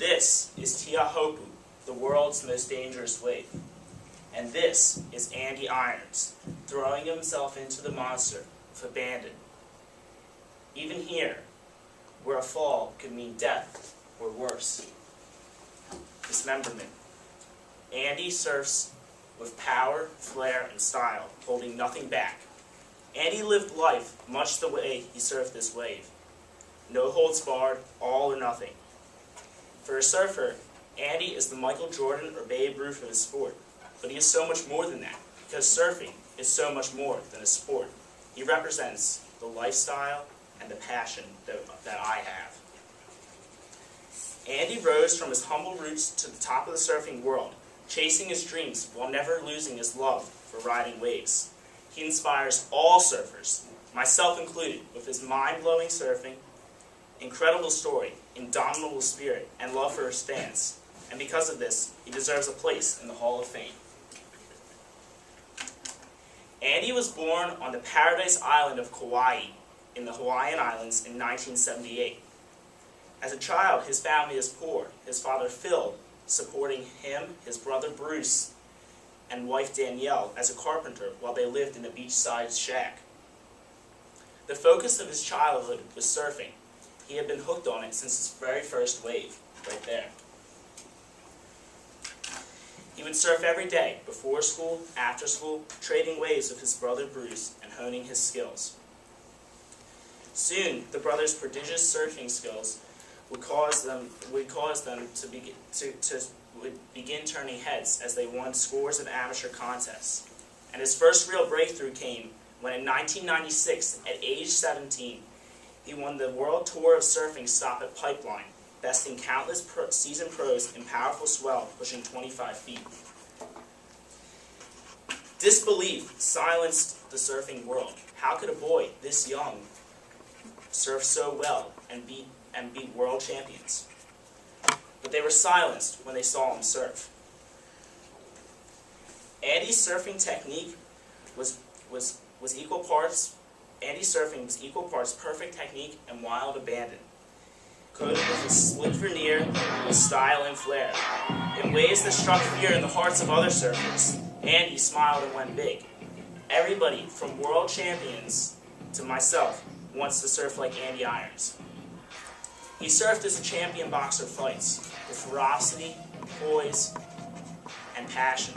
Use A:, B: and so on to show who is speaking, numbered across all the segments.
A: This is Tiahopu, the world's most dangerous wave. And this is Andy Irons, throwing himself into the monster of abandon. Even here, where a fall could mean death or worse. Dismemberment. Andy surfs with power, flair, and style, holding nothing back. Andy lived life much the way he surfed this wave. No holds barred, all or nothing. For a surfer, Andy is the Michael Jordan or Babe Ruth of his sport. But he is so much more than that, because surfing is so much more than a sport. He represents the lifestyle and the passion that I have. Andy rose from his humble roots to the top of the surfing world, chasing his dreams while never losing his love for riding waves. He inspires all surfers, myself included, with his mind-blowing surfing, incredible story, indomitable spirit, and love for his fans. And because of this, he deserves a place in the Hall of Fame. Andy was born on the paradise island of Kauai in the Hawaiian Islands in 1978. As a child, his family is poor, his father Phil supporting him, his brother Bruce, and wife Danielle as a carpenter while they lived in a beachside shack. The focus of his childhood was surfing. He had been hooked on it since his very first wave, right there. He would surf every day, before school, after school, trading waves with his brother Bruce and honing his skills. Soon, the brothers' prodigious surfing skills would cause them to begin turning heads as they won scores of amateur contests. And his first real breakthrough came when in 1996, at age 17, he won the World Tour of Surfing stop at Pipeline, besting countless seasoned pros in powerful swell pushing 25 feet. Disbelief silenced the surfing world. How could a boy this young surf so well and beat world champions? But they were silenced when they saw him surf. Andy's surfing technique was equal parts. Andy's surfing was equal parts perfect technique and wild abandon, coated with a slick veneer with style and flair. In ways that struck fear in the hearts of other surfers, Andy smiled and went big. Everybody, from world champions to myself, wants to surf like Andy Irons. He surfed as a champion boxer fights, with ferocity, poise, and passion.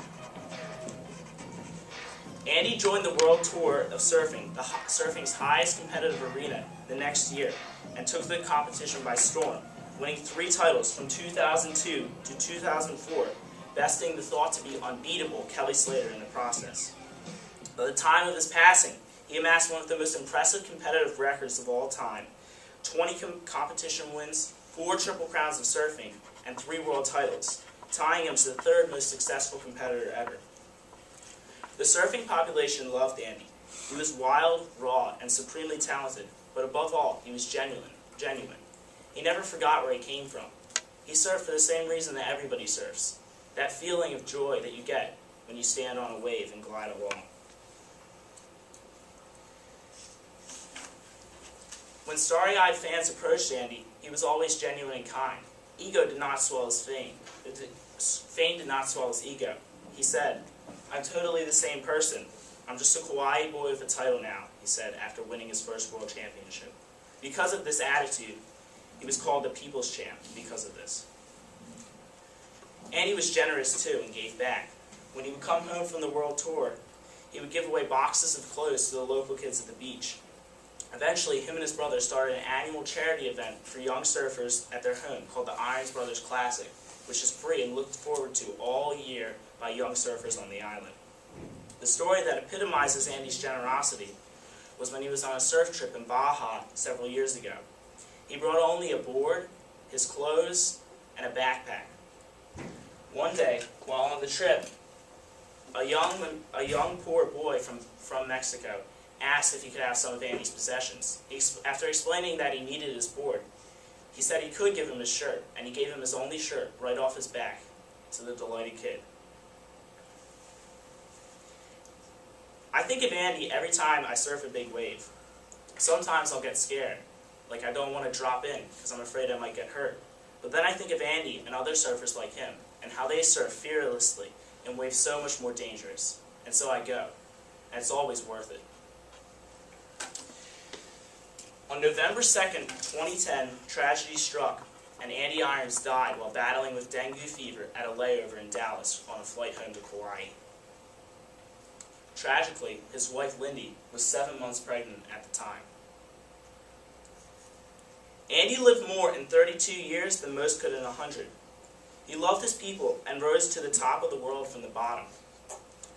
A: Andy joined the World Tour of Surfing, surfing's highest competitive arena, the next year, and took the competition by storm, winning 3 titles from 2002 to 2004, besting the thought-to-be unbeatable Kelly Slater in the process. By the time of his passing, he amassed one of the most impressive competitive records of all time: 20 competition wins, 4 Triple Crowns of surfing, and 3 world titles, tying him to the 3rd most successful competitor ever. The surfing population loved Andy. He was wild, raw, and supremely talented, but above all, he was genuine. He never forgot where he came from. He surfed for the same reason that everybody surfs: that feeling of joy that you get when you stand on a wave and glide along. When starry-eyed fans approached Andy, he was always genuine and kind. Ego did not swell his fame. Fame did not swell his ego. He said, "I'm totally the same person. I'm just a Kauai boy with a title now," he said after winning his first world championship. Because of this attitude, he was called the People's Champ because of this. Andy was generous too and gave back. When he would come home from the world tour, he would give away boxes of clothes to the local kids at the beach. Eventually, him and his brother started an annual charity event for young surfers at their home called the Irons Brothers Classic, which is free and looked forward to all year by young surfers on the island. The story that epitomizes Andy's generosity was when he was on a surf trip in Baja several years ago. He brought only a board, his clothes, and a backpack. One day, while on the trip, a young poor boy from Mexico asked if he could have some of Andy's possessions. After explaining that he needed his board, he said he could give him his shirt, and he gave him his only shirt right off his back, to the delighted kid. I think of Andy every time I surf a big wave. Sometimes I'll get scared, like I don't want to drop in because I'm afraid I might get hurt. But then I think of Andy and other surfers like him, and how they surf fearlessly in waves so much more dangerous. And so I go, and it's always worth it. On November 2nd, 2010, tragedy struck, and Andy Irons died while battling with dengue fever at a layover in Dallas on a flight home to Kauai. Tragically, his wife Lindy was 7 months pregnant at the time. Andy lived more in 32 years than most could in 100. He loved his people and rose to the top of the world from the bottom.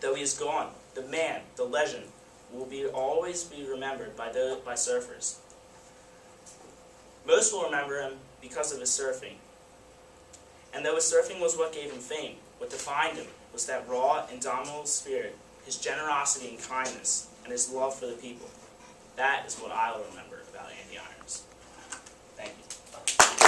A: Though he is gone, the man, the legend, will always be remembered by surfers. Most will remember him because of his surfing. And though his surfing was what gave him fame, what defined him was that raw, indomitable spirit, his generosity and kindness, and his love for the people. That is what I'll remember.